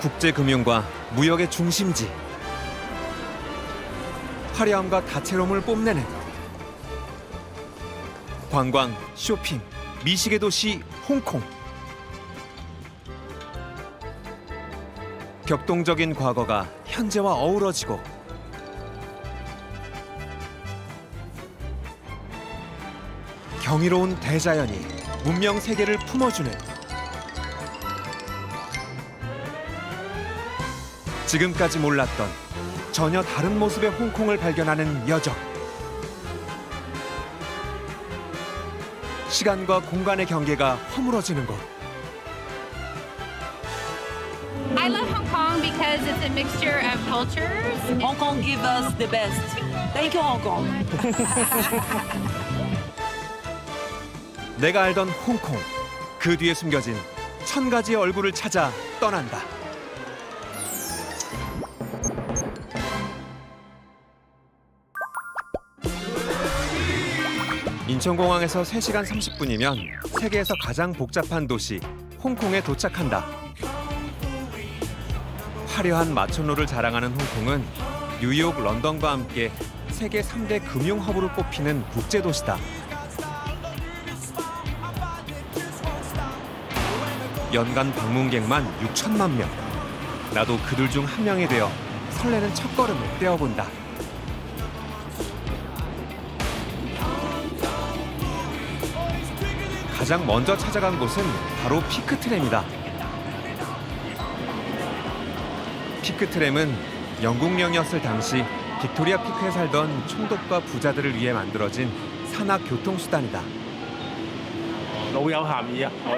국제금융과 무역의 중심지. 화려함과 다채로움을 뽐내는 관광, 쇼핑, 미식의 도시 홍콩. 격동적인 과거가 현재와 어우러지고 경이로운 대자연이 문명 세계를 품어주는 지금까지 몰랐던 전혀 다른 모습의 홍콩을 발견하는 여정. 시간과 공간의 경계가 허물어지는 곳. I love Hong Kong because it's a mixture of cultures. Hong Kong give us the best. Thank you, Hong Kong. 내가 알던 홍콩, 그 뒤에 숨겨진 1000가지의 얼굴을 찾아 떠난다. 인천공항에서 3시간 30분이면 세계에서 가장 복잡한 도시 홍콩에 도착한다. 화려한 마천루를 자랑하는 홍콩은 뉴욕, 런던과 함께 세계 3대 금융 허브로 꼽히는 국제도시다. 연간 방문객만 6천만 명. 나도 그들 중 한 명이 되어 설레는 첫걸음을 떼어본다. 가장 먼저 찾아간 곳은 바로 피크트램이다. 피크트램은 영국령이었을 당시 빅토리아 피크에 살던 총독과 부자들을 위해 만들어진 산악 교통수단이다. 老有涵義啊！而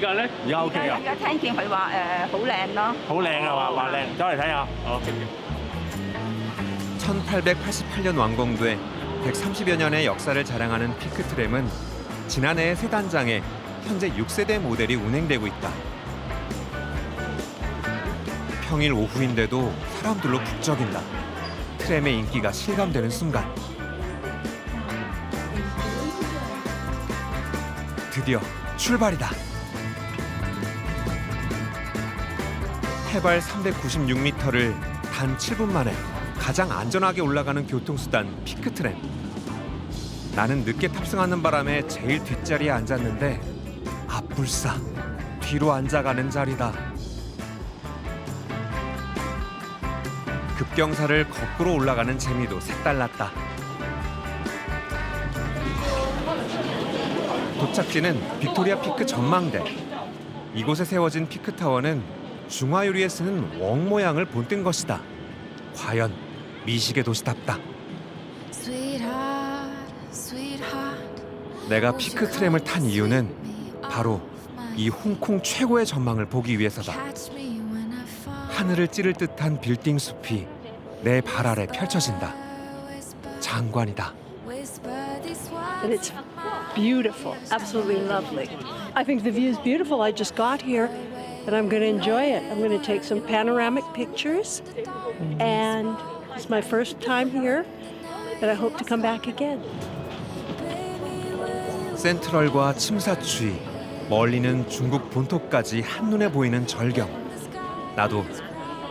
家咧？而家 OK 啊！而家聽見佢話好靚咯。好靚啊！話靚，走嚟睇下。好。 1888년 완공돼 130여 년의 역사를 자랑하는 피크트램은 지난해 새 단장에 현재 6세대 모델이 운행되고 있다. 평일 오후인데도 사람들로 북적인다. 트램의 인기가 실감되는 순간. 드디어 출발이다. 해발 396m를 단 7분 만에 가장 안전하게 올라가는 교통수단 피크트램. 나는 늦게 탑승하는 바람에 제일 뒷자리에 앉았는데 앞불싸 뒤로 앉아가는 자리다. 급경사를 거꾸로 올라가는 재미도 색달랐다. 도착지는 빅토리아 피크 전망대. 이곳에 세워진 피크타워는 중화요리에 쓰는 웡 모양을 본뜬 것이다. 과연 미식의 도시답다. 내가 피크트램을 탄 이유는 바로 이 홍콩 최고의 전망을 보기 위해서다. 하늘을 찌를 듯한 빌딩 숲이 내 발 아래 펼쳐진다. 장관이다. And it's beautiful, absolutely lovely. I think the view is beautiful. I just got here and I'm going to enjoy it. I'm going to take some panoramic pictures and it's my first time here and I hope to come back again. 센트럴과 침사추이, 멀리는 중국 본토까지 한눈에 보이는 절경. 나도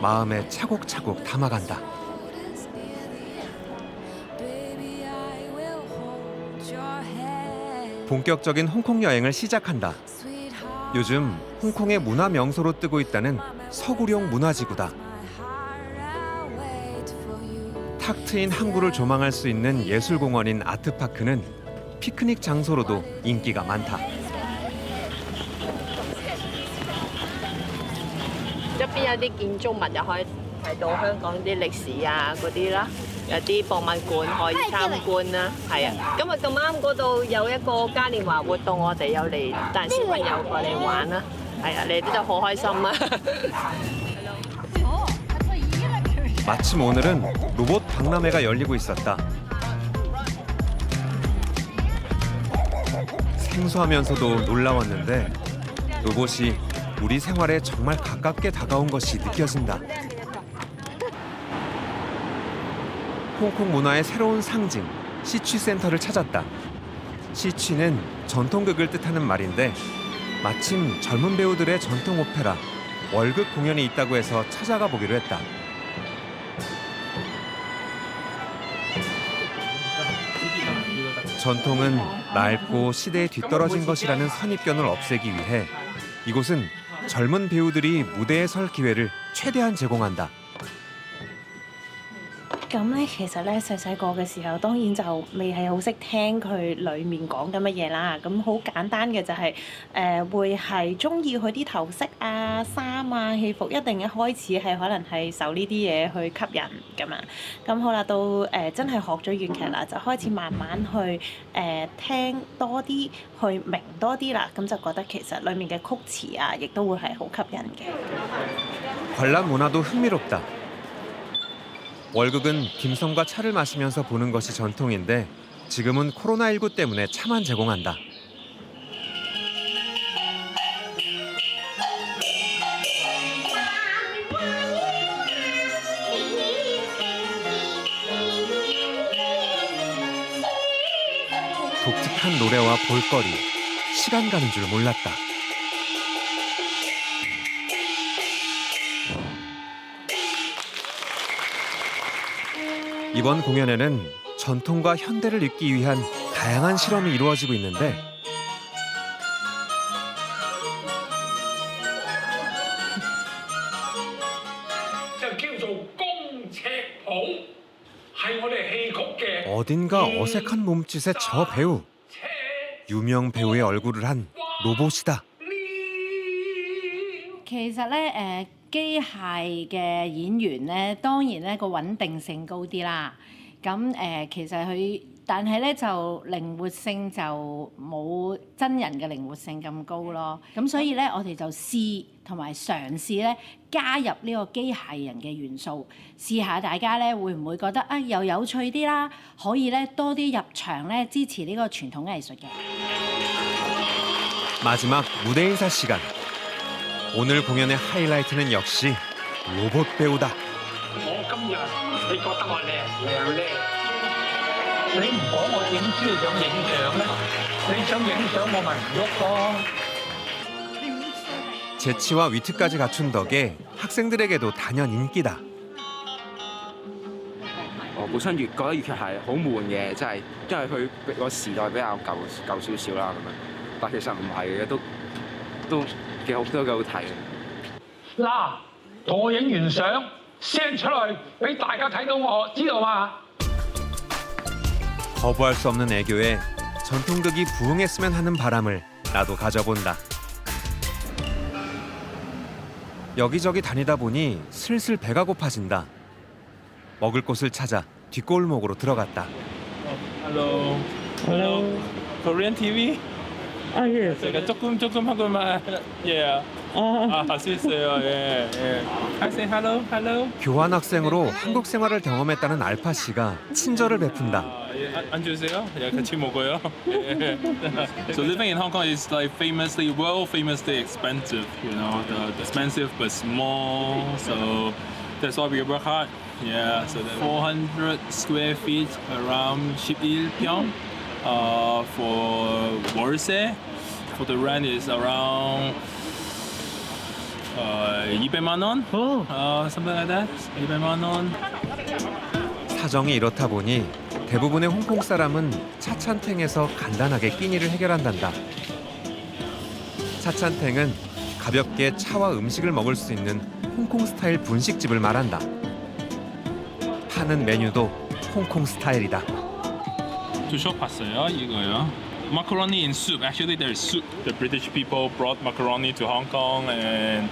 마음에 차곡차곡 담아간다. 본격적인 홍콩 여행을 시작한다. 요즘 홍콩의 문화 명소로 뜨고 있다는 서구룡 문화지구다. 탁 트인 항구를 조망할 수 있는 예술공원인 아트파크는 피크닉 장소로도 인기가 많다. 一邊有啲建築物又可以睇到香港啲歷史啊嗰啲啦，有啲博物館可以參觀啦，係啊。今日咁啱嗰度有一個嘉年華活動，我哋有嚟帶小朋友過嚟玩啦，係啊，你哋就好開心啊！ 마침 오늘은 로봇 박람회가 열리고 있었다. 생소하면서도 놀라웠는데 로봇이 우리 생활에 정말 가깝게 다가온 것이 느껴진다. 홍콩 문화의 새로운 상징, 시취 센터를 찾았다. 시취는 전통극을 뜻하는 말인데 마침 젊은 배우들의 전통 오페라 월극 공연이 있다고 해서 찾아가 보기로 했다. 전통은 낡고 시대에 뒤떨어진 것이라는 선입견을 없애기 위해 이곳은 젊은 배우들이 무대에 설 기회를 최대한 제공한다. 咁咧，其實咧細細個嘅時候，當然就未係好識聽佢裡面講緊乜嘢啦。咁好簡單嘅就係、會係中意佢啲頭飾啊、衫啊、戲服，一定一開始係可能係受呢啲嘢去吸引咁樣。咁好啦，到真係學咗粵劇啦，就開始慢慢去聽多啲，去明多啲啦。咁就覺得其實裡面嘅曲詞啊，亦都會係好吸引嘅。 관람 문화도 흥미롭다. 월극은 김성과 차를 마시면서 보는 것이 전통인데 지금은 코로나19 때문에 차만 제공한다. 독특한 노래와 볼거리, 시간 가는 줄 몰랐다. 이번 공연에는 전통과 현대를 잇기 위한 다양한 실험이 이루어지고 있는데 어딘가 어색한 몸짓의 저 배우, 유명 배우의 얼굴을 한 로봇이다. 其實咧，機械嘅演員咧，當然咧個穩定性高啲啦。咁其實佢，但係咧就靈活性就冇真人嘅靈活性咁高咯。咁所以咧，我哋就試同埋嘗試咧加入呢個機械人嘅元素，試下大家咧會唔會覺得啊又有趣啲啦？可以咧多啲入場咧支持呢個傳統藝術嘅。 마지막 무대 인사 시간. 오늘 공연의 하이라이트는 역시 로봇 배우다. 我今日你覺得我靚靚，你唔講我點知你想影相咧？你想影相我咪唔喐咯。 재치와 위트까지 갖춘 덕에 학생들에게도 단연 인기다. 我本身覺得粵劇係好悶嘅，即係因為佢個時代比較舊少少啦咁樣，但其實唔係嘅，都幾好睇嘅。嗱，同我影完相 send 出嚟俾大家睇到我，知道嘛？ 거부할 수 없는 애교에 전통극이 부흥했으면 하는 바람을 나도 가져본다. 여기저기 다니다 보니 슬슬 배가 고파진다. 먹을 곳을 찾아 뒷골목으로 들어갔다. Hello. Hello. Korean TV? 아 예. 제가 조금 하고만. Yeah. 할 수 있어요. 예. I say hello. Hello. 교환 학생으로 한국 생활을 경험했다는 알파 씨가 친절을 베푼다. 앉으세요. 예, 같이 먹어요. So living in Hong Kong is like world famously expensive. You know, the expensive but small. So that's why we work hard. Yeah. So 400 square feet around 11평. For 월세, for the rent is around 200만 원. Something like that. 200만 원. 사정이 이렇다 보니 대부분의 홍콩 사람은 차찬탱에서 간단하게 끼니를 해결한단다. 차찬탱은 가볍게 차와 음식을 먹을 수 있는 홍콩 스타일 분식집을 말한다. 파는 메뉴도 홍콩 스타일이다. 두셔 봤어요? 이거요. Macaroni in soup. Actually, there is soup. The British people brought macaroni to Hong Kong, and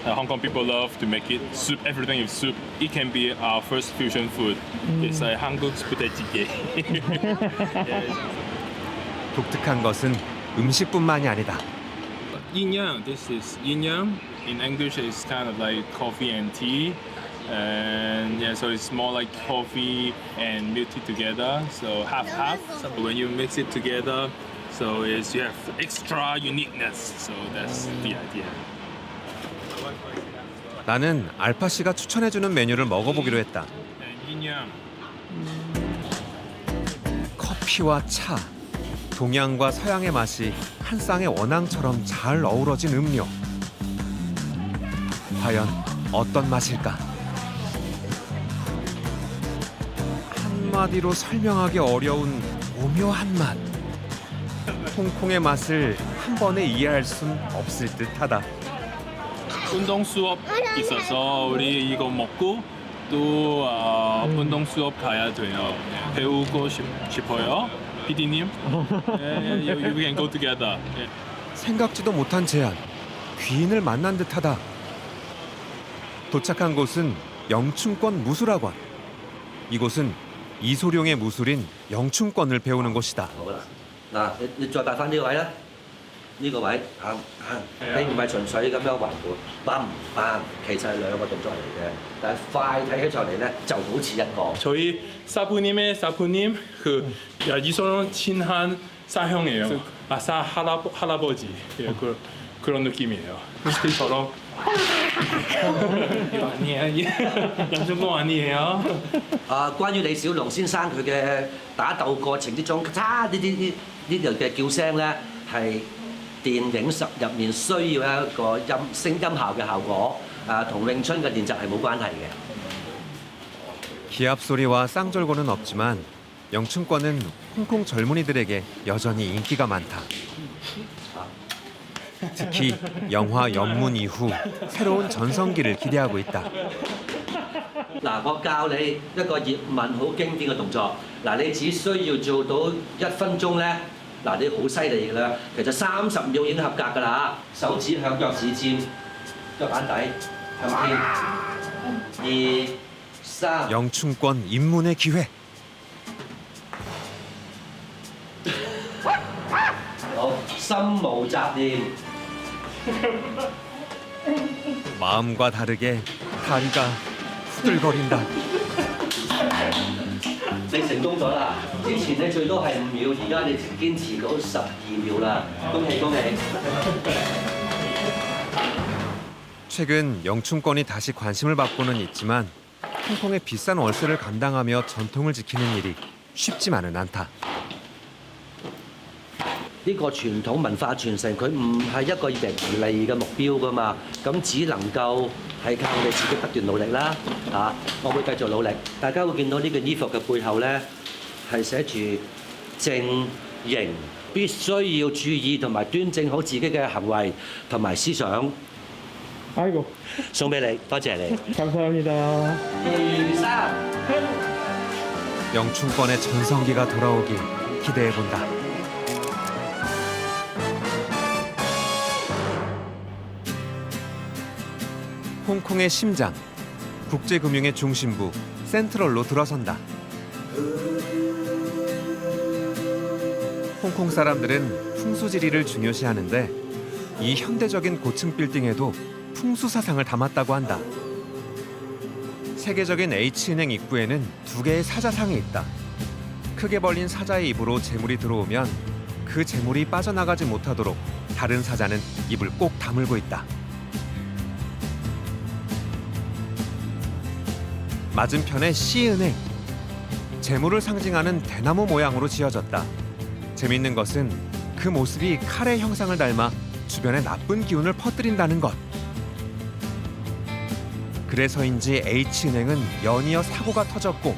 Hong Kong people love to make it soup. Everything is soup. It can be our first fusion food. It's like 한국 부대찌개. 독특한 것은 음식뿐만이 아니다. Yin yang. This is yin yang. In English, it's kind of like coffee and tea. And yeah, so it's more like coffee and milk tea together. So half. So when you mix it together, so you have extra uniqueness. So that's the idea. 나는 알파 씨가 추천해주는 메뉴를 먹어보기로 했다. yin yang. 커피와 차, 동양과 서양의 맛이 한 쌍의 원앙처럼 잘 어우러진 음료. 과연 어떤 맛일까? 한마디로 설명하기 어려운 오묘한 맛. 홍콩의 맛을 한 번에 이해할 순 없을 듯하다. 운동 수업 있어서 우리 이거 먹고 또 운동 수업 가야 돼요. 배우고 싶어요. PD님. You can go together. 생각지도 못한 제안. 귀인을 만난 듯하다. 도착한 곳은 영춘권 무술학원. 이곳은 이소룡의 무술인 영춘권을 배우는 곳이다. 嗱，你再擺翻呢個位啦，呢個位行行，你唔係純粹咁樣環盤，bang bang，其實係兩個動作嚟嘅，但係快睇起上嚟咧就好似一個。 저희 사부님의 사부님 그 이소룡 친한 사형이에요. 사 할아버지 그런 느낌이에요. 스티처럼. 이거 아니에요. 양준공 아니에요. 關於李小龍先生佢嘅打鬥過程之中，呢度嘅叫聲咧係電影入面需要一個音效嘅效果，同詠春嘅練習係冇關係嘅。 기합 소리와 쌍절곤은 없지만 영춘권은 홍콩 젊은이들에게 여전히 인기가 많다. 특히 영화 연문 이후 새로운 전성기를 기대하고 있다. 嗱，我教你一個葉問好經典嘅動作，嗱，你只需要做到1分鐘咧，嗱，你好犀利㗎啦，其實30秒已經合格㗎啦，手指向腳趾尖，腳板底向天，2、3。 영춘권 입문의 기회. 好，心無雜念。 마음과 다르게 다리가 후들거린다. 你成功咗啦！之前你最多係5秒，而家你堅持到12秒啦，恭喜恭喜！ 최근 영춘권이 다시 관심을 받고는 있지만 홍콩의 비싼 월세를 감당하며 전통을 지키는 일이 쉽지만은 않다. 呢個傳統文化傳承，佢唔係一個盈利嘅目標㗎嘛，咁只能夠係靠我哋自己不斷努力啦。我會繼續努力。大家會見到呢件衣服嘅背後咧，係寫住正形，必須要注意同埋端正好自己嘅行為同埋思想。아이고. 送俾你，多謝你。 감사합니다. 2、3。 영춘권의 전성기가 돌아오길 기대해본다. 홍콩의 심장, 국제금융의 중심부 센트럴로 들어선다. 홍콩 사람들은 풍수지리를 중요시하는데 이 현대적인 고층 빌딩에도 풍수 사상을 담았다고 한다. 세계적인 H은행 입구에는 2개의 사자상이 있다. 크게 벌린 사자의 입으로 재물이 들어오면 그 재물이 빠져나가지 못하도록 다른 사자는 입을 꼭 다물고 있다. 맞은편에 C은행. 재물을 상징하는 대나무 모양으로 지어졌다. 재밌는 것은 그 모습이 칼의 형상을 닮아 주변에 나쁜 기운을 퍼뜨린다는 것. 그래서인지 H은행은 연이어 사고가 터졌고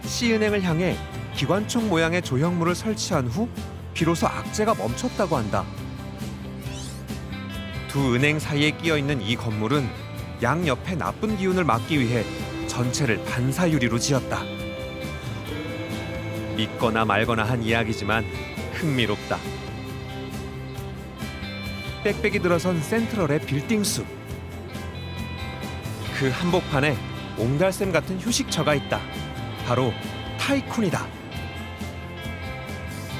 C은행을 향해 기관총 모양의 조형물을 설치한 후 비로소 악재가 멈췄다고 한다. 두 은행 사이에 끼어 있는 이 건물은 양옆에 나쁜 기운을 막기 위해 전체를 반사유리로 지었다. 믿거나 말거나 한 이야기지만 흥미롭다. 빽빽이 들어선 센트럴의 빌딩 숲. 그 한복판에 옹달샘 같은 휴식처가 있다. 바로 타이쿤이다.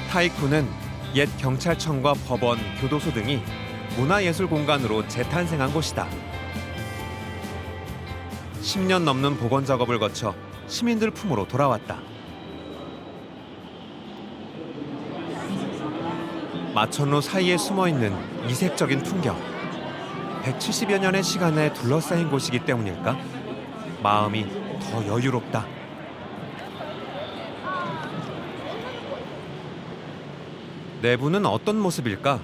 타이쿤은 옛 경찰청과 법원, 교도소 등이 문화예술 공간으로 재탄생한 곳이다. 10년 넘는 복원 작업을 거쳐 시민들 품으로 돌아왔다. 마천루 사이에 숨어있는 이색적인 풍경. 170여 년의 시간에 둘러싸인 곳이기 때문일까? 마음이 더 여유롭다. 내부는 어떤 모습일까?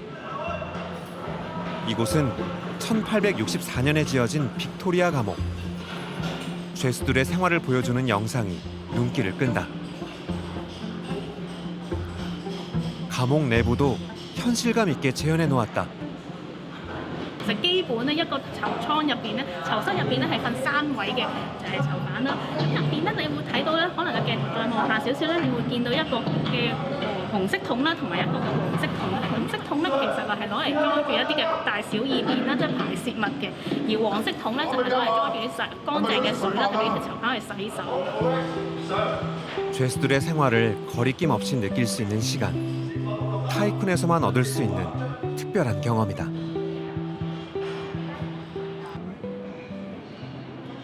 이곳은 1864년에 지어진 빅토리아 감옥. 죄수들의 생활을 보여주는 영상이 눈길을 끈다. 감옥 내부도 현실감 있게 재현해 놓았다. 其實基本咧一個囚倉入邊咧，囚室入邊咧係瞓3位嘅，就係囚犯啦。咁入邊咧，你會睇到咧，可能個鏡頭再望下少少咧，你會見到一個嘅紅色桶啦，同埋一個嘅黃色桶。紅色桶咧其實係攞嚟裝住一啲嘅大小二便啦，即係排泄物嘅；而黃色桶咧就係攞嚟裝住啲乾淨嘅水啦，俾啲囚犯去洗手。 죄수들의 생활을 거리낌 없이 느낄 수 있는 시간. 타이쿤에서만 얻을 수 있는 특별한 경험이다.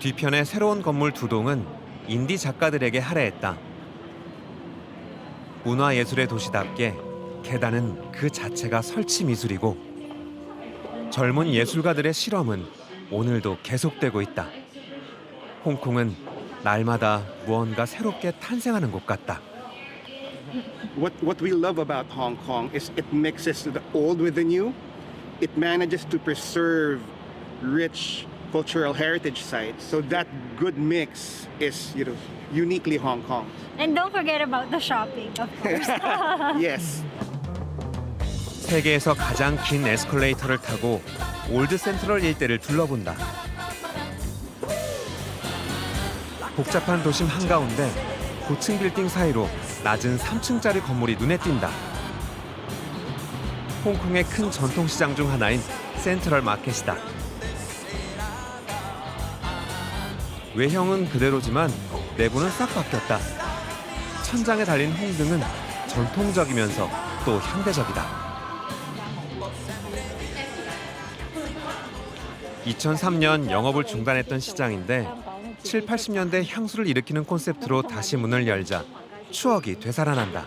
뒤편의 새로운 건물 2동은 인디 작가들에게 할애했다. 문화예술의 도시답게 계단은 그 자체가 설치 미술이고 젊은 예술가들의 실험은 오늘도 계속되고 있다. 홍콩은 날마다 무언가 새롭게 탄생하는 곳 같다. What we love about Hong Kong is it mixes the old with the new. It manages to preserve rich cultural heritage sites. So that good mix is, uniquely Hong Kong. And don't forget about the shopping, of course. Yes. 세계에서 가장 긴 에스컬레이터를 타고 올드 센트럴 일대를 둘러본다. 복잡한 도심 한가운데 고층 빌딩 사이로 낮은 3층짜리 건물이 눈에 띈다. 홍콩의 큰 전통시장 중 하나인 센트럴 마켓이다. 외형은 그대로지만 내부는 싹 바뀌었다. 천장에 달린 홍등은 전통적이면서 또 현대적이다. 2003년 영업을 중단했던 시장인데 7, 80년대 향수를 일으키는 콘셉트로 다시 문을 열자 추억이 되살아난다.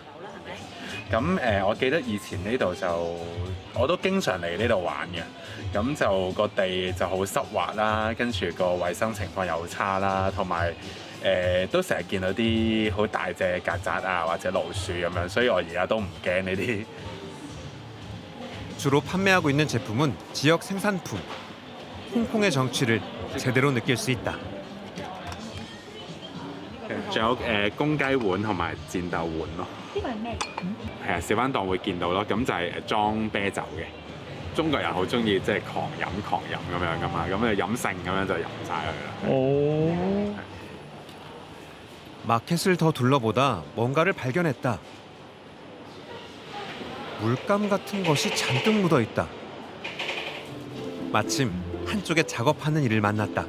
咁我記得以前呢度就我都經常嚟呢度玩嘅，咁就個地就好濕滑啦，跟住個衞生情況又差啦，同埋都成日見到啲好大隻曱甴啊或者老鼠咁樣，所以我而家都唔驚呢啲。 주로 판매하고 있는 제품은 지역 생산품. 홍콩의 정취를 제대로 느낄 수 있다. 仲有公雞碗同埋戰鬥碗咯。呢個係咩？係啊，小販檔會見到咯，咁就係裝啤酒嘅。中國人好中意即係狂飲咁樣噶嘛，咁就飲勝咁樣就飲晒佢啦。哦。 마켓을 더 둘러보다 뭔가를 발견했다. 물감 같은 것이 잔뜩 묻어 있다. 마침 한쪽에 작업하는 이를 만났다.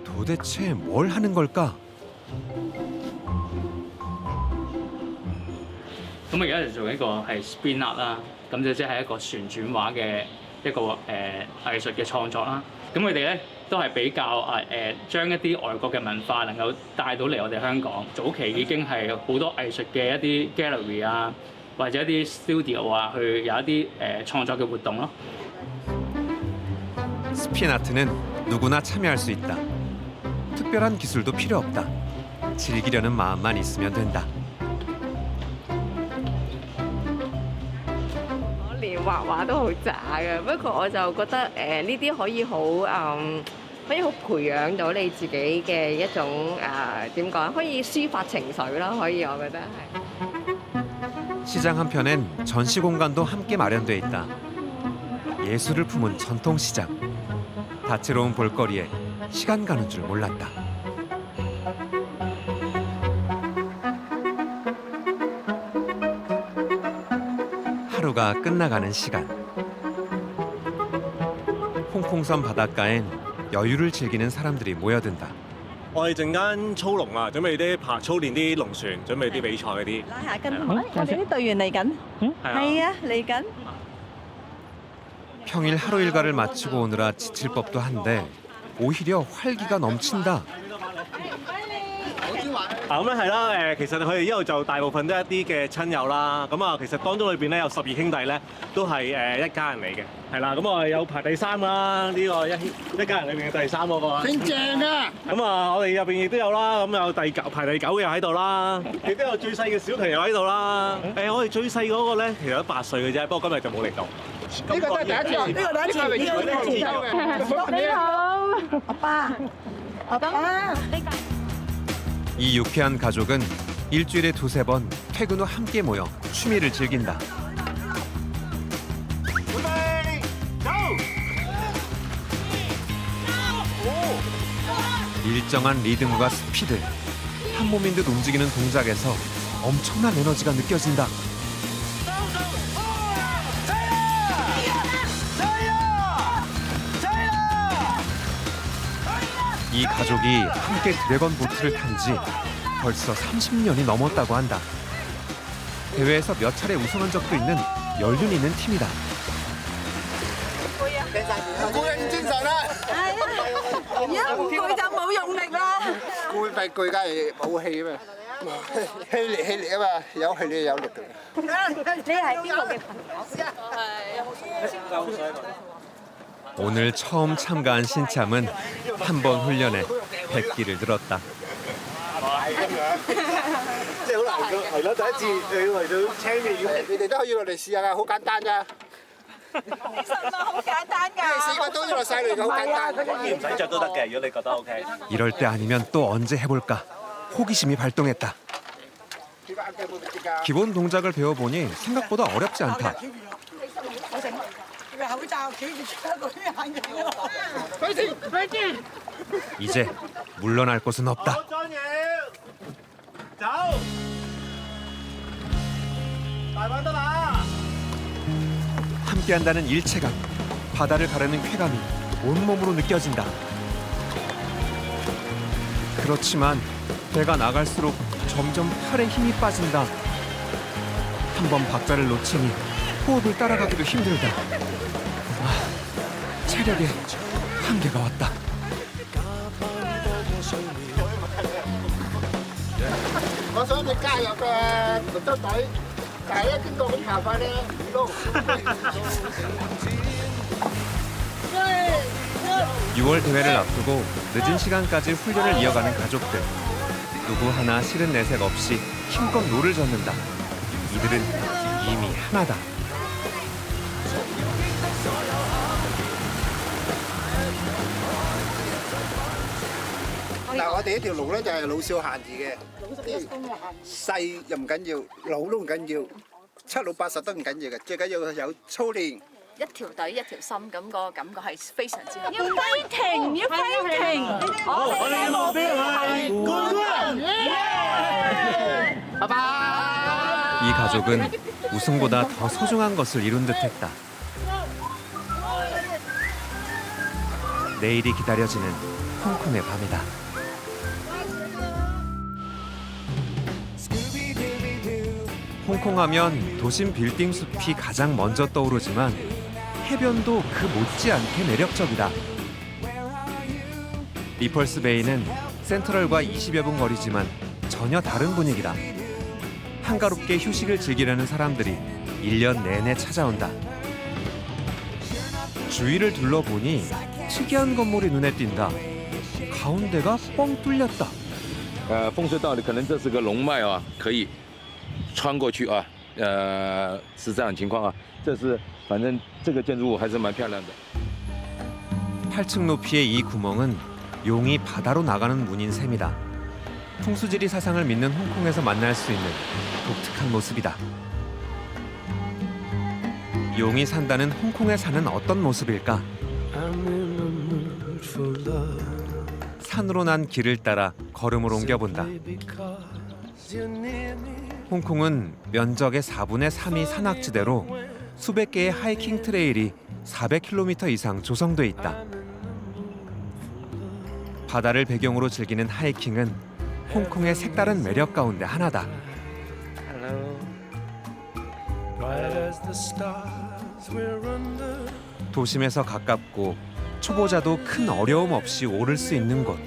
도대체 뭘 하는 걸까? 咁我而家就做一個係 spin art 啦，咁就即係一個旋轉畫嘅一個藝術嘅創作啦。咁佢哋咧都係比較將一啲外國嘅文化能夠帶到嚟我哋香港。早期已經係好多藝術嘅一啲 gallery 啊，或者一啲 studio 啊，去有一啲創作嘅活動咯。 스핀 아트는 누구나 참여할 수 있다. 특별한 기술도 필요 없다. 즐기려는 마음만 있으면 된다. 我連畫畫都好渣嘅，不過我就覺得呢啲可以好培養到你自己嘅一種點講，可以抒發情緒啦，可以我覺得係。 시장 한편엔 전시 공간도 함께 마련돼 있다. 예술을 품은 전통시장. 다채로운 볼거리에 시간 가는 줄 몰랐다. 하루가 끝나가는 시간. 홍콩섬 바닷가엔 여유를 즐기는 사람들이 모여든다. 我哋陣間操龍啊，準備啲操練啲龍船，準備啲比賽嗰啲。拉下筋，我哋啲隊員嚟緊。係啊，嚟緊。 평일 하루 일과를 마치고 오느라 지칠 법도 한데 오히려 활기가 넘친다. 咁咧係啦，其實佢哋一路就大部分都係一啲嘅親友啦。咁啊，其實當中裏邊咧有12兄弟咧，都係一家人嚟嘅。係啦，咁我哋有排第3啦，呢個一家人裏邊嘅第3嗰個。正正啊！咁啊，我哋入邊亦都有啦，咁有排第9嘅又喺度啦，亦都有最細嘅小朋友喺度啦。我哋最細嗰個咧其實都8歲嘅啫，不過今日就冇嚟到。呢個都係第一次，呢個第一次，呢個第一次。你好，阿爸，阿爸。 이 유쾌한 가족은 일주일에 두세 번 퇴근 후 함께 모여 취미를 즐긴다. 일정한 리듬과 스피드, 한 몸인 듯 움직이는 동작에서 엄청난 에너지가 느껴진다. 이 가족이 함께 드래곤 보트를 탄 지 벌써 30년이 넘었다고 한다. 대회에서 몇 차례 우승한 적도 있는 연륜 있는 팀이다. 攰啊，唔精神啦！而家唔攰就冇用力啦。攰咪攰，梗係冇氣啊嘛，氣力啊嘛，有氣力有力嘅。你係邊個嘅朋友？ 오늘 처음 참가한 신참은 한 번 훈련에 백기를 들었다. 即係好難㗎，係咯，第一次你嚟到青面，你哋都可以落嚟試下㗎，好簡單㗎。其實唔係好簡單㗎。你哋試過都落晒嚟㗎，好簡單。唔使着都得嘅，如果你覺得 OK。 이럴 때 아니면 또 언제 해볼까? 호기심이 발동했다. 기본 동작을 배워보니 생각보다 어렵지 않다. 이제 물러날 곳은 없다. 함께한다는 일체감, 바다를 가르는 쾌감이 온몸으로 느껴진다. 그렇지만 배가 나갈수록 점점 팔에 힘이 빠진다. 한번 박자를 놓치니 호흡을 따라가기도 힘들다. 체력에 한계가 왔다. 我想你加入嘅龍舟隊，但係咧經過咁行法咧唔撈。 6월 대회를 앞두고 늦은 시간까지 훈련을 이어가는 가족들. 누구 하나 싫은 내색 없이 힘껏 노를 젓는다. 이들은 이미 하나다.嗱，我哋呢條路咧就係老少咸宜嘅，細又唔緊要，老都唔緊要，7老80都唔緊要嘅，最緊要有操練。 一條隊一條心咁個感覺係非常之好。要 fighting， 要 fighting。我哋嘅目標係冠軍。拜拜。 이 가족은 우승보다 더 소중한 것을 이룬 듯했다. 내일이 기다려지는 홍콩의 밤이다. 홍콩 하면 도심 빌딩 숲이 가장 먼저 떠오르지만 해변도 그 못지않게 매력적이다. 리펄스 베이는 센트럴과 20여 분 거리지만 전혀 다른 분위기다. 한가롭게 휴식을 즐기려는 사람들이 1년 내내 찾아온다. 주위를 둘러보니 특이한 건물이 눈에 띈다. 가운데가 뻥 뚫렸다. 风水道理可能这是个龙脉啊，可以穿过去啊，是这样情况啊。这是反正这个建筑物还是蛮漂亮的。 8층 높이의 이 구멍은 용이 바다로 나가는 문인 셈이다. 풍수지리 사상을 믿는 홍콩에서 만날 수 있는 독특한 모습이다. 용이 산다는 홍콩에 사는 어떤 모습일까? 산으로 난 길을 따라 걸음을 옮겨본다. 홍콩은 면적의 4분의 3이 산악지대로 수백 개의 하이킹 트레일이 400km 이상 조성돼 있다. 바다를 배경으로 즐기는 하이킹은 홍콩의 색다른 매력 가운데 하나다. 도심에서 가깝고 초보자도 큰 어려움 없이 오를 수 있는 곳.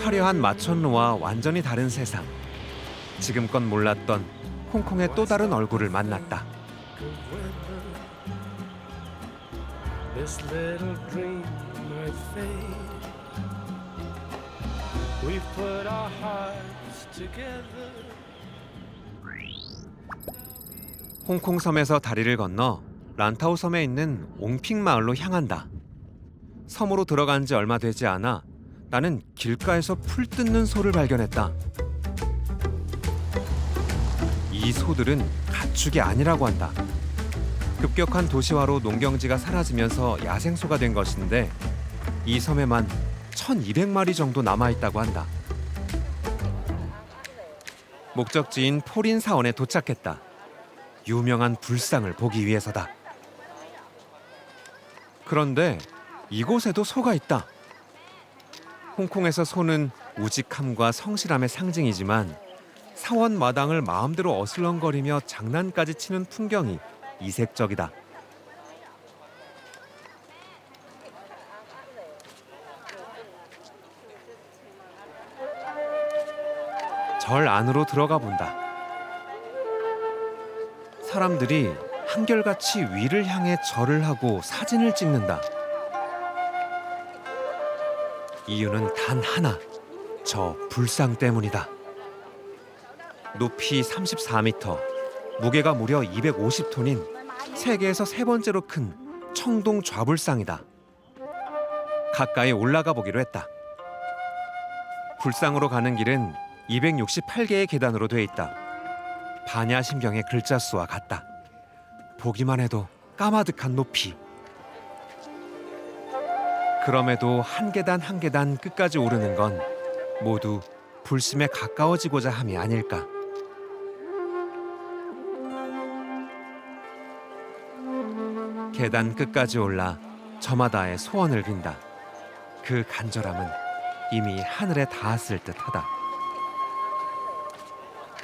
화려한 마천루와 완전히 다른 세상. 지금껏 몰랐던 홍콩의 또 다른 얼굴을 만났다. This little dream might fade. We've put our hearts together. 홍콩 섬에서 다리를 건너 란타오 섬에 있는 옹핑 마을로 향한다. 섬으로 들어간 지 얼마 되지 않아 나는 길가에서 풀 뜯는 소를 발견했다. 이 소들은 가축이 아니라고 한다. 급격한 도시화로 농경지가 사라지면서 야생소가 된 것인데 이 섬에만 1,200마리 정도 남아있다고 한다. 목적지인 포린 사원에 도착했다. 유명한 불상을 보기 위해서다. 그런데 이곳에도 소가 있다. 홍콩에서 소는 우직함과 성실함의 상징이지만 사원 마당을 마음대로 어슬렁거리며 장난까지 치는 풍경이 이색적이다. 절 안으로 들어가 본다. 사람들이 한결같이 위를 향해 절을 하고 사진을 찍는다. 이유는 단 하나, 저 불상 때문이다. 높이 34m, 무게가 무려 250톤인 세계에서 세 번째로 큰 청동 좌불상이다. 가까이 올라가 보기로 했다. 불상으로 가는 길은 268개의 계단으로 돼 있다. 반야심경의 글자 수와 같다. 보기만 해도 까마득한 높이. 그럼에도 한 계단 한 계단 끝까지 오르는 건 모두 불심에 가까워지고자 함이 아닐까. 계단 끝까지 올라 저마다의 소원을 빈다. 그 간절함은 이미 하늘에 닿았을 듯하다.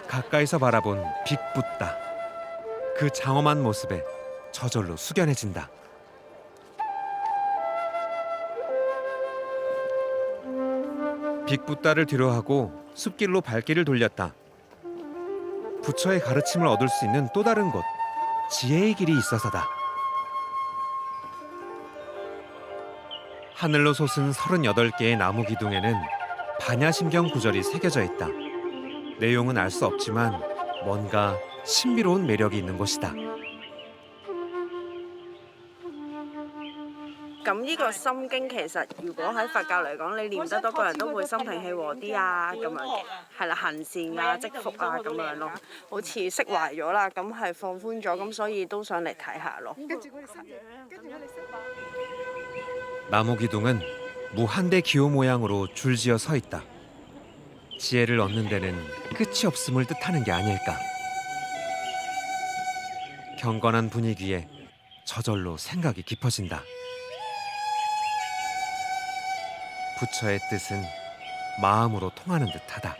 가까이서 바라본 빅붓다. 그 장엄한 모습에 저절로 숙연해진다. 빅붓다를 뒤로하고 숲길로 발길을 돌렸다. 부처의 가르침을 얻을 수 있는 또 다른 곳, 지혜의 길이 있어서다. 하늘로 솟은 38개의 나무 기둥에는 반야심경 구절이 새겨져 있다. 내용은 알 수 없지만 뭔가 신비로운 매력이 있는 곳이다. 咁呢個心經其實如果喺佛教嚟講，你念得多個人都會心平氣和啲啊咁樣嘅，係啦，行善啊、積福啊咁樣咯，好似釋懷咗啦，咁係放寬咗，咁所以都想嚟睇下咯。 나무 기둥은 무한대 기호 모양으로 줄지어 서 있다. 지혜를 얻는 데는 끝이 없음을 뜻하는 게 아닐까. 경건한 분위기에 저절로 생각이 깊어진다. 부처의 뜻은 마음으로 통하는 듯하다.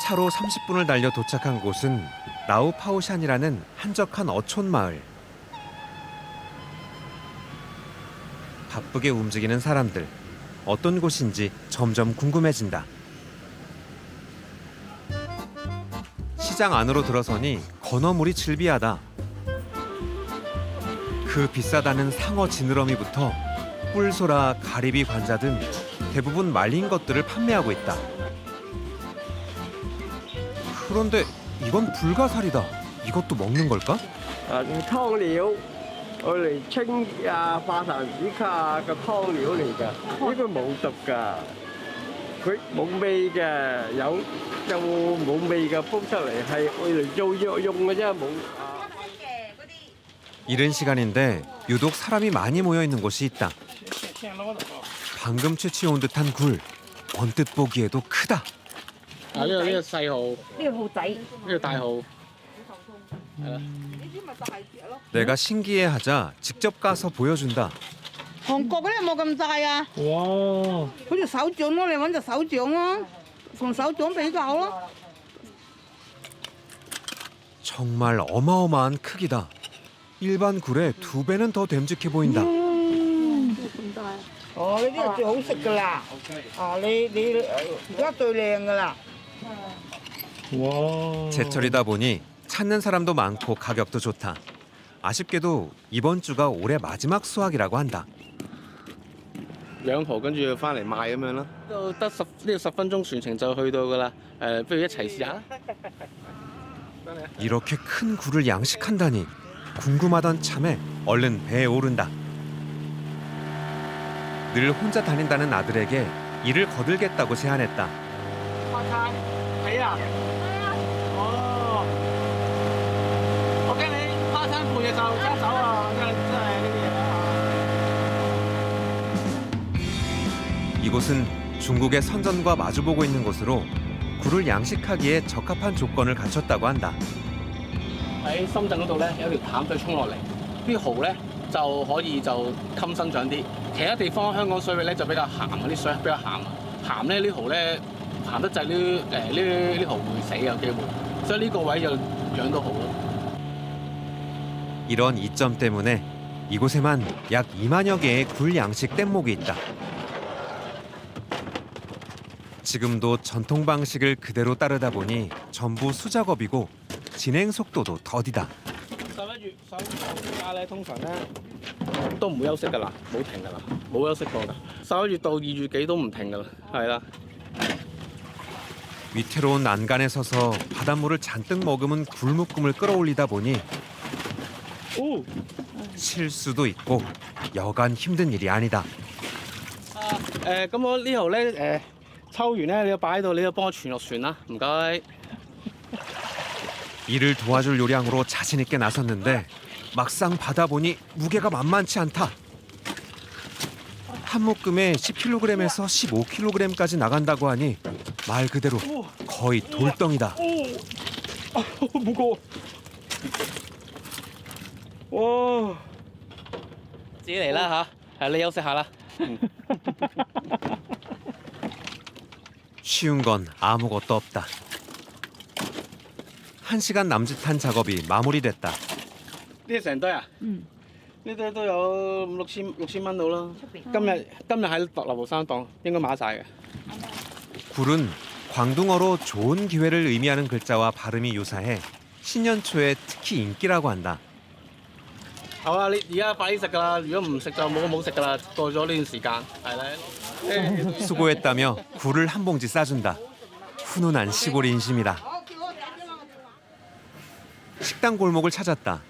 차로 30분을 달려 도착한 곳은 라오파오샨이라는 한적한 어촌 마을. 바쁘게 움직이는 사람들, 어떤 곳인지 점점 궁금해진다. 시장 안으로 들어서니 건어물이 즐비하다. 그 비싸다는 상어 지느러미부터 뿔소라, 가리비, 관자 등 대부분 말린 것들을 판매하고 있다. 그런데 이건 불가사리다. 이것도 먹는 걸까? 湯料，我嚟清啊化痰止咳嘅湯料嚟㗎，呢個冇毒㗎，佢冇味嘅，有就冇味嘅煲出嚟係愛嚟做藥用嘅啫，冇。 이른 시간인데 유독 사람이 많이 모여 있는 곳이 있다. 방금 채취해온 듯한 굴, 언뜻 보기에도 크다. 啊，呢個細號，呢個號仔，呢個大號，係啦。 내가 신기해하자 직접 가서 보여준다. 韓國嗰啲冇咁大啊。哇！好似手掌咯，你揾隻手掌咯，同手掌比較咯。 정말 어마어마한 크기다. 일반 굴의 2배는 더 됨직해 보인다. 哦，呢啲係最好食㗎啦。哦，你而家最靚㗎啦。 제철이다 보니 찾는 사람도 많고 가격도 좋다. 아쉽게도 이번 주가 올해 마지막 수확이라고 한다. 養蒲跟住翻嚟賣咁樣咯。都得10分鐘船程就去到噶啦。不如一齊試下。 이렇게 큰 굴을 양식한다니 궁금하던 참에 얼른 배에 오른다. 늘 혼자 다닌다는 아들에게 일을 거들겠다고 제안했다. 花餐睇啊！哦，我驚你花餐半日就揸走啊！真係呢啲嘢。 이곳은 중국의 선전과 마주보고 있는 곳으로 굴을 양식하기에 적합한 조건을 갖췄다고 한다. 喺深圳嗰度咧有條淡水沖落嚟，啲蠔咧就可以就襟生長啲。其他地方香港水域咧就比較鹹，啲水比較鹹，鹹咧啲蠔咧鹹得滯，啲蠔會死有機會，所以呢個位就養到蠔咯。 이런 이점 때문에 이곳에만 약 2만여 개의 굴 양식 뗏목이 있다. 지금도 전통 방식을 그대로 따르다 보니 전부 수작업이고 진행 속도도 더디다. 11月收假咧，通常咧都唔會休息㗎啦，冇停㗎啦，冇休息過㗎。11月到2月幾都唔停㗎啦，係啦。 위태로운 난간에 서서 바닷물을 잔뜩 머금은 굴묶음을 끌어올리다 보니 실수도 있고 여간 힘든 일이 아니다. 咁我呢度咧抽完咧，你要擺喺度，你要幫我傳落船啦，唔該。 이를 도와줄 요량으로 자신 있게 나섰는데 막상 받아보니 무게가 만만치 않다. 한 묶음에 10kg에서 15kg까지 나간다고 하니 말 그대로 거의 돌덩이다. 무거워. 와. 自己嚟啦嚇，你休息下啦。 쉬운 건 아무것도 없다. 1시간 남짓한 작업이 마무리됐다. 呢成堆啊？呢堆都有5、6千蚊到啦。今日喺流浮山檔應該買晒嘅。 굴은 광둥어로 좋은 기회를 의미하는 글자와 발음이 유사해 신년 초에 특히 인기라고 한다. 好啊，你而家快啲食㗎啦！如果唔食就冇食㗎啦。過咗呢段時間，係啦。 수고했다며 굴을 한 봉지 싸준다. 훈훈한 시골 인심이다. 식당 골목을 찾았다.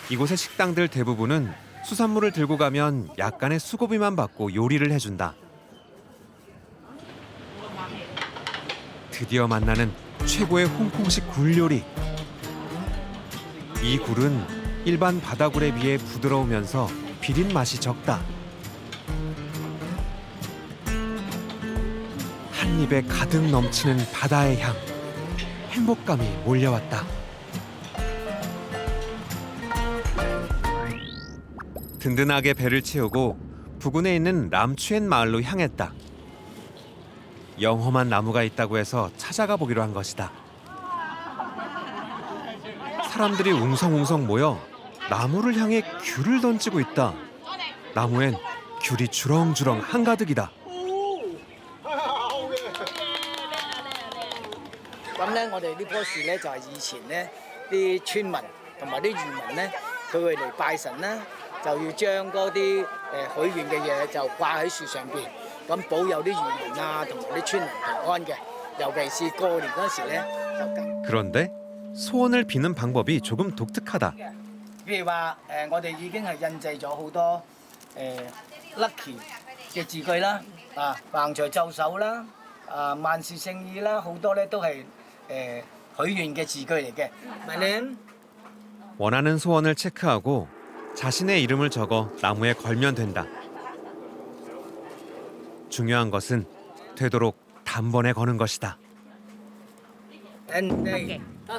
이곳의 식당들 대부분은 수산물을 들고 가면 약간의 수고비만 받고 요리를 해준다. 드디어 만나는 최고의 홍콩식 굴 요리. 이 굴은 일반 바다굴에 비해 부드러우면서 비린 맛이 적다. 한 입에 가득 넘치는 바다의 향. 행복감이 몰려왔다. 든든하게 배를 채우고 부근에 있는 람추엔 마을로 향했다. 영험한 나무가 있다고 해서 찾아가 보기로 한 것이다. 사람들이 웅성웅성 모여 나무를 향해 귤을 던지고 있다. 나무엔 귤이 주렁주렁 한가득이다. 咁咧，我哋呢棵樹咧就係以前咧啲村民同埋啲漁民咧，佢會嚟拜神啦，就要將嗰啲許願嘅嘢就掛喺樹上邊，咁保佑啲漁民啊同埋啲村民平安嘅。尤其是過年嗰時咧就更。 그런데 소원을 비는 방법이 조금 독특하다. 譬如話我哋已經係印製咗好多lucky 嘅字句啦，橫財就手啦，萬事勝意啦，好多咧都係許願嘅字句嚟嘅。My name 원하는 소원을 체크하고 자신의 이름을 적어 나무에 걸면 된다. 중요한 것은 되도록 단번에 거는 것이다.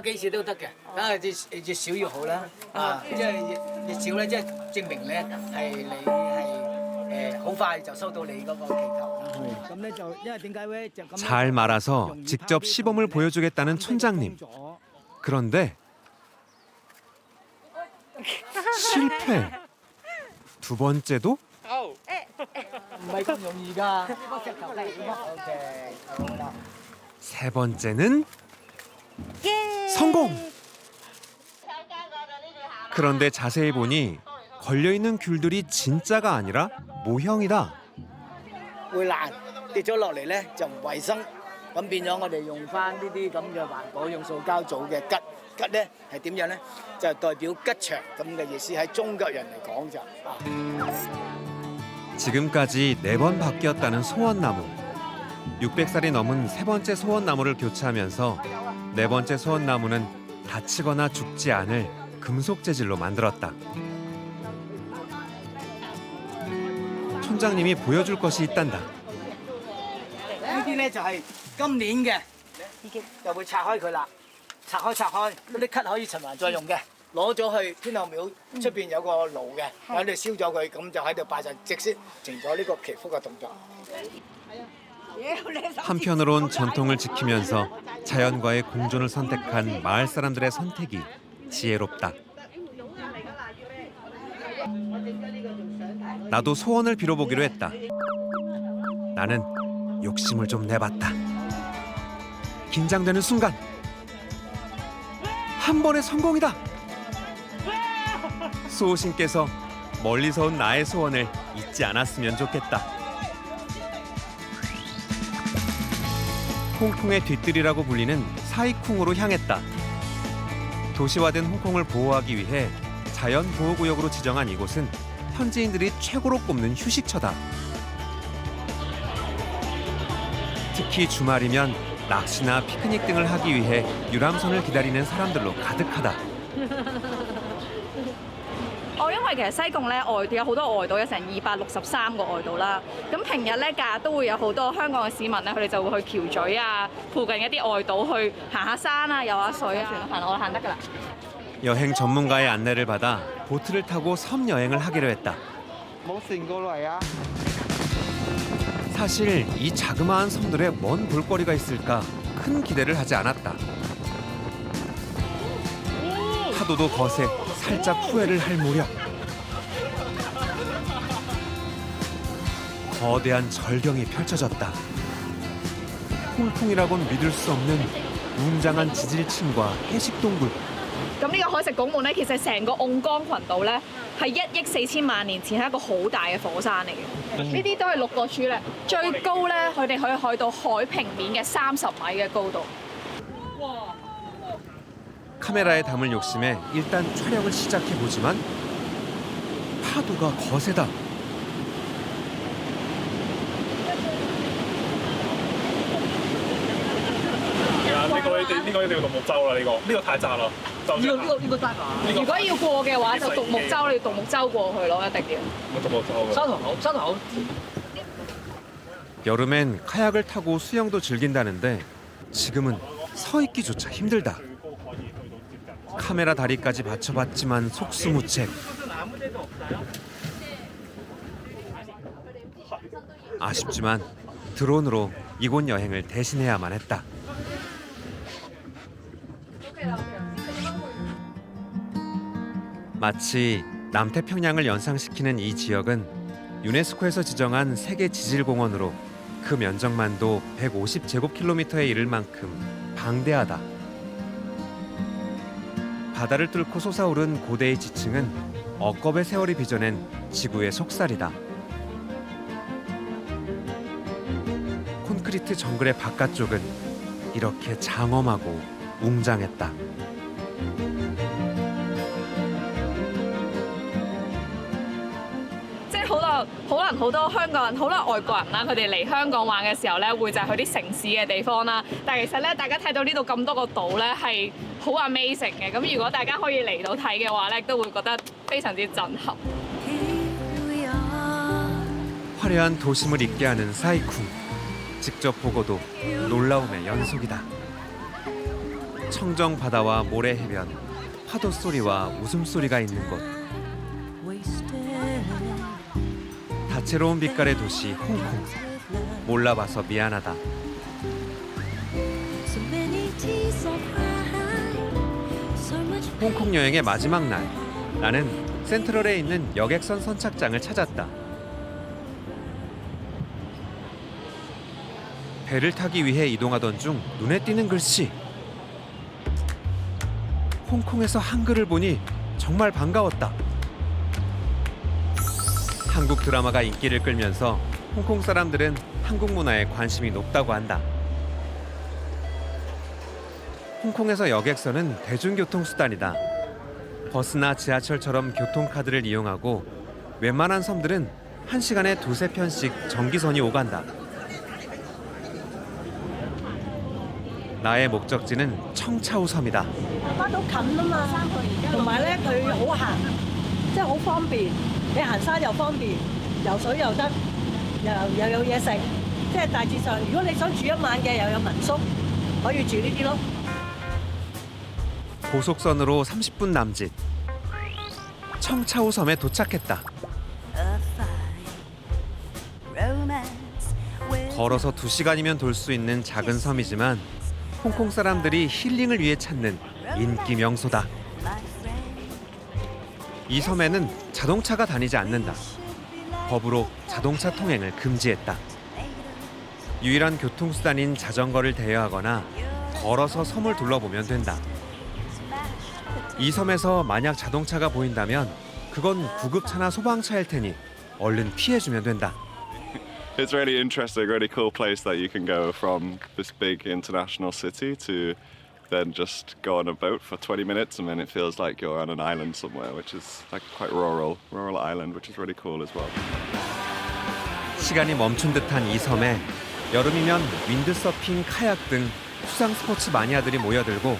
幾時都得嘅，越少越好啦。即係越少咧，即係證明咧係你係好快就收到你嗰個祈求。咁咧就因為點解咧就咁。 잘 말아서 직접 시범을 보여주겠다는 촌장님. 그런데 실패. 두 번째도? 唔係咁容易㗎。OK， 好啦。 세 번째는 성공! 그런데 자세히 보니 걸려있는 귤들이 진짜가 아니라 모형이다. 會爛，跌咗落嚟咧就唔衞生。咁變咗我哋用翻呢啲咁嘅環保用塑膠做嘅吉，吉咧係點樣咧？就係代表吉祥咁嘅意思，喺中國人嚟講就。 지금까지 4번 바뀌었다는 소원나무. 600살이 넘은 세 번째 소원나무를 교체하면서 네 번째 소원나무는 다치거나 죽지 않을 금속 재질로 만들었다. 촌장님이 보여줄 것이 있단다. 呢啲咧就係今年嘅，就會拆開佢啦，拆開，嗰啲咳可以循環再用嘅。 攞咗去天后廟出邊有個爐嘅，喺度燒咗佢，咁就喺度拜神，直接成咗呢個祈福嘅動作。 한편으론 전통을 지키면서 자연과의 공존을 선택한 마을 사람들의 선택이 지혜롭다. 나도 소원을 빌어보기로 했다. 나는 욕심을 좀 내봤다. 긴장되는 순간 한 번의 성공이다. 수호신께서 멀리서 온 나의 소원을 잊지 않았으면 좋겠다. 홍콩의 뒤뜰이라고 불리는 사이쿵으로 향했다. 도시화된 홍콩을 보호하기 위해 자연보호구역으로 지정한 이곳은 현지인들이 최고로 꼽는 휴식처다. 특히 주말이면 낚시나 피크닉 등을 하기 위해 유람선을 기다리는 사람들로 가득하다. 因為其實西貢咧有好多外島，有成263個外島啦。咁平日咧假日都會有好多香港嘅市民咧，佢哋就會去橋咀啊、附近一啲外島去行下山啊、游下水啊。我行得㗎啦。 여행 전문가의 안내를 받아 보트를 타고 섬 여행을 하기로 했다. 사실 이 자그마한 섬들에 뭔 볼거리가 있을까 큰 기대를 하지 않았다. 파도도 거세 살짝 후회를 할 무렵 거대한 절경이 펼쳐졌다. 홍콩이라곤 믿을 수 없는 웅장한 지질층과 해식동굴. 咁呢個海蝕拱門咧，其實成個甕缸群島咧係1億4千萬年前係一個好大嘅火山嚟嘅。呢啲都係6個柱咧，最高咧佢哋可以去到海平面嘅30米嘅高度。 카메라에 담을 욕심에 일단 촬영을 시작해보지만 파도가 거세다.呢個一定要獨木舟啦！呢個太窄啦。呢個窄啊！如果要過嘅話，就獨木舟，你獨木舟過去咯，一定要。獨木舟。山頭。 여름엔 카약을 타고 수영도 즐긴다는데 지금은 서 있기조차 힘들다. 카메라 다리까지 받쳐봤지만 속수무책. 아쉽지만 드론으로 이곳 여행을 대신해야만 했다. 마치 남태평양을 연상시키는 이 지역은 유네스코에서 지정한 세계 지질공원으로 그 면적만도 150제곱킬로미터에 이를 만큼 방대하다. 바다를 뚫고 솟아오른 고대의 지층은 억겁의 세월이 빚어낸 지구의 속살이다. 콘크리트 정글의 바깥쪽은 이렇게 장엄하고 웅장했다. 可能好多香港人、好多外國人啦，佢哋嚟香港玩嘅時候咧，會就係去啲城市嘅地方啦。但係其實咧，大家睇到呢度咁多個島咧，係好 amazing 嘅。咁如果大家可以嚟到睇嘅話咧，都會覺得非常之震撼。 화려한 도심을 잊게 하는 사이쿵. 직접 보고도 놀라움의 연속이다. 청정 바다와 모래 해변, 파도 소리와 웃음소리가 있는 곳. 다채로운 빛깔의 도시 홍콩. 몰라봐서 미안하다. 홍콩 여행의 마지막 날, 나는 센트럴에 있는 여객선 선착장을 찾았다. 배를 타기 위해 이동하던 중 눈에 띄는 글씨. 홍콩에서 한글을 보니 정말 반가웠다. 한국 드라마가 인기를 끌면서 홍콩 사람들은 한국 문화에 관심이 높다고 한다. 홍콩에서 여객선은 대중교통수단이다. 버스나 지하철처럼 교통카드를 이용하고 웬만한 섬들은 1시간에 2~3편씩 전기선이 오간다. 나의 목적지는 청차오 섬이다. 翻到近啊嘛，同埋咧佢好行，即係好方便。你行山又方便，游水又得，又有嘢食。即係大致上，如果你想住一晚嘅，又有民宿，可以住呢啲咯。 고속선으로 30분 남짓. 청차오 섬에 도착했다. 걸어서 2시간이면 돌 수 있는 작은 섬이지만 홍콩 사람들이 힐링을 위해 찾는 인기 명소다. 이 섬에는 자동차가 다니지 않는다. 법으로 자동차 통행을 금지했다. 유일한 교통수단인 자전거를 대여하거나 걸어서 섬을 둘러보면 된다. 이 섬에서 만약 자동차가 보인다면 그건 구급차나 소방차일 테니 얼른 피해주면 된다. It's really interesting, really cool place that you can go from this big international city to then just go on a boat for 20 minutes and then it feels like you're on an island somewhere, which is like quite rural island, which is really cool as well. 시간이 멈춘 듯한 이 섬에 여름이면 윈드서핑, 카약 등 수상 스포츠 마니아들이 모여들고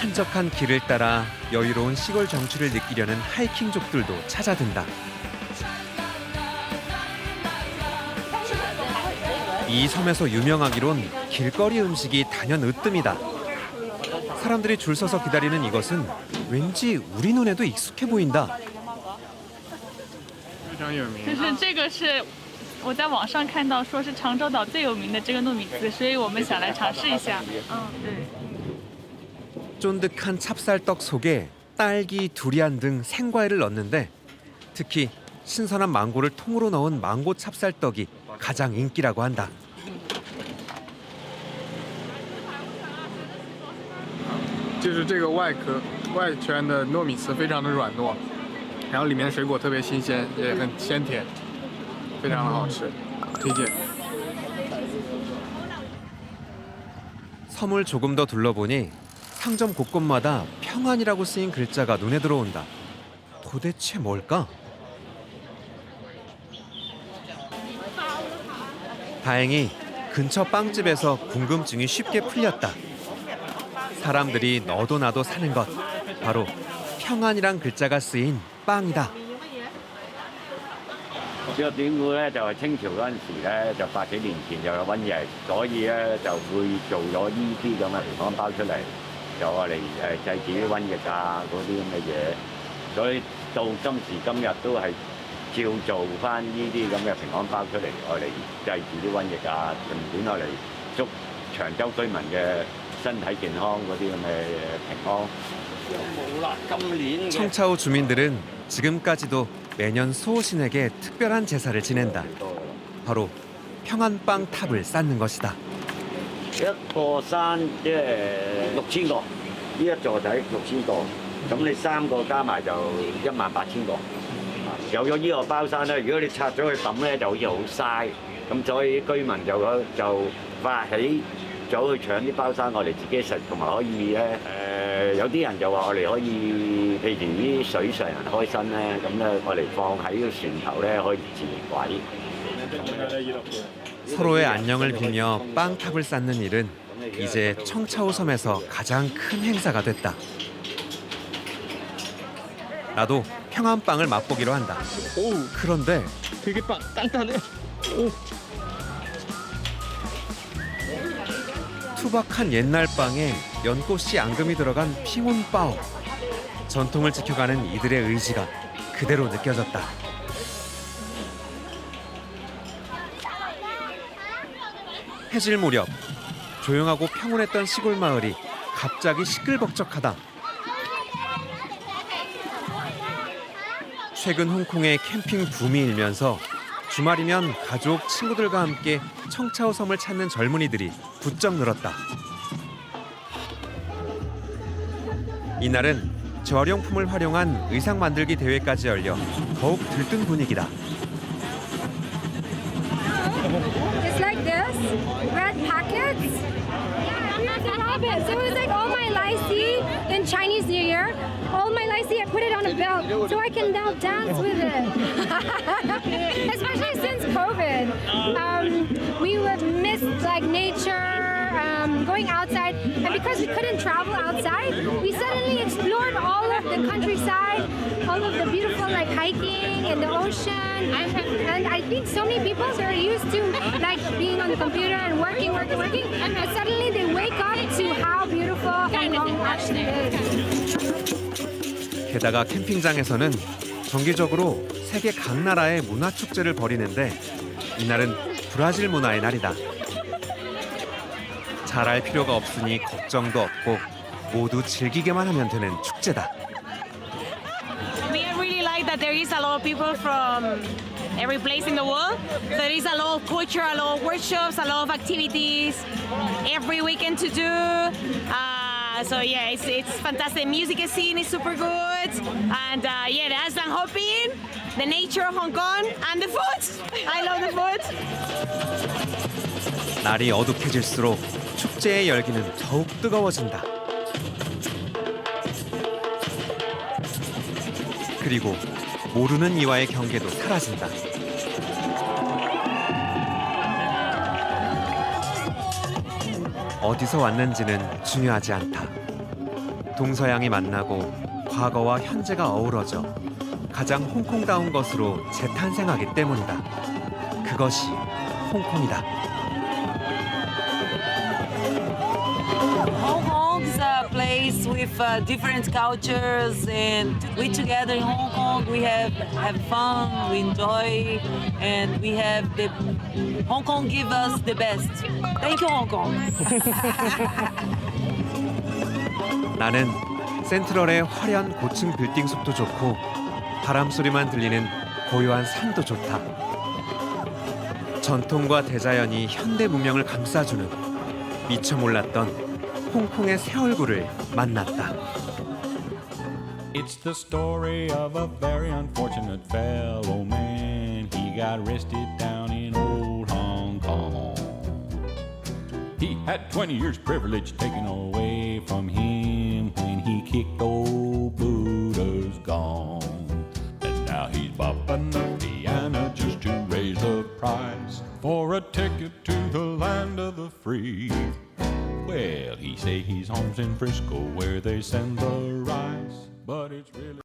한적한 길을 따라 여유로운 시골 정취를 느끼려는 하이킹족들도 찾아든다. 이 섬에서 유명하기론 길거리 음식이 단연 으뜸이다. 사람들이 줄 서서 기다리는 이것은 왠지 우리 눈에도 익숙해 보인다. 就是这个是我在网上看到说是长洲岛最有名的这个糯米糍，所以我们想来尝试一下。对。 쫀득한 찹쌀떡 속에 딸기, 두리안 등 생과일을 넣는데 특히 신선한 망고를 통으로 넣은 망고 찹쌀떡이 가장 인기라고 한다. 就是这个外圈的糯米糍非常的软糯，然后里面的水果特别新鲜，也很鲜甜，非常的好吃，推荐。 섬을 조금 더 둘러보니 상점 곳곳마다 평안이라고 쓰인 글자가 눈에 들어온다. 도대체 뭘까? 다행히 근처 빵집에서 궁금증이 쉽게 풀렸다. 사람들이 너도 나도 사는 것, 바로 평안이란 글자가 쓰인 빵이다. 呢個典故咧就係清朝嗰陣時咧，就100幾年前就有瘟疫，所以咧就會做咗呢啲咁嘅平安包出嚟，就愛嚟制止啲瘟疫啊嗰啲咁嘅嘢。所以到今時今日都係照做翻呢啲咁嘅平安包出嚟，愛嚟制止啲瘟疫啊，順便愛嚟祝長洲居民嘅身體健康嗰啲咁嘅平安。 청차오 주민들은 지금까지도 매년 수호신에게 특별한 제사를 지낸다. 바로 평안빵 탑을 쌓는 것이다. 一個山即係6000個，呢一座就係6000個，咁你3個加埋就18000個。有咗呢個包山咧，如果你拆咗去抌咧，就好似好嘥，咁所以居民就發起走去搶啲包山，我哋自己食，同埋可以咧有啲人就話我哋可以，譬如啲水上人開身咧，咁咧我哋放喺個船頭咧可以自毀。 서로의 안녕을 빌며 빵탑을 쌓는 일은 이제 청차오 섬에서 가장 큰 행사가 됐다. 나도 평안빵을 맛보기로 한다. 그런데 되게 단단해. 투박한 옛날 빵에 연꽃이 앙금이 들어간 핑온빠오. 전통을 지켜가는 이들의 의지가 그대로 느껴졌다. 해질 무렵 조용하고 평온했던 시골 마을이 갑자기 시끌벅적하다. 최근 홍콩의 캠핑 붐이 일면서 주말이면 가족, 친구들과 함께 청차오 섬을 찾는 젊은이들이 부쩍 늘었다. 이날은 재활용품을 활용한 의상 만들기 대회까지 열려 더욱 들뜬 분위기다. It's like this, red packets. Here's a rabbit. So it was like all my lychee in Chinese New Year. All my lychee, I put it on a belt so I can now dance with it. Especially since COVID. We would miss like nature, going outside. And because we couldn't travel outside, we suddenly explored all of the countryside, all of the beautiful like hiking and the ocean. And I think so many people are used to like being on the computer and working. And suddenly they wake up to how beautiful Hong Kong actually is. 게다가 캠핑장에서는 정기적으로 세계 각 나라의 문화 축제를 벌이는데 이날은 브라질 문화의 날이다. 잘할 필요가 없으니 걱정도 없고 모두 즐기게만 하면 되는 축제다. We really like that there is a lot of people from every place in the world. There is a lot of culture, a lot of workshops, a lot of activities every weekend to do. So yeah, it's fantastic. Music scene is super good, and yeah, the island hopping, the nature of Hong Kong, and the food. I love the food. 날이 어둑해질수록 축제의 열기는 더욱 뜨거워진다. 그리고 모르는 이와의 경계도 사라진다. 어디서 왔는지는 중요하지 않다. 동서양이 만나고 과거와 현재가 어우러져 가장 홍콩다운 것으로 재탄생하기 때문이다. 그것이 홍콩이다. Hong Kong is a place with different cultures, and we together in Hong Kong we have fun, we enjoy, and we have the Hong Kong give us the best. Thank you, Hong Kong. 나는 센트럴의 화려한 고층 빌딩 숲도 좋고 바람 소리만 들리는 고요한 산도 좋다. 전통과 대자연이 현대 문명을 감싸주는 미처 몰랐던 홍콩의 새 얼굴을 만났다. It's the story of a very unfortunate fellow man. He got arrested down in old Hong Kong. He had 20 years privilege taken away from him when he kicked old Buddha's gone. And now he's bopping up piano just to raise the price for a ticket to the land of the free. Well, he say he's home in Frisco where they send the rice, but it's really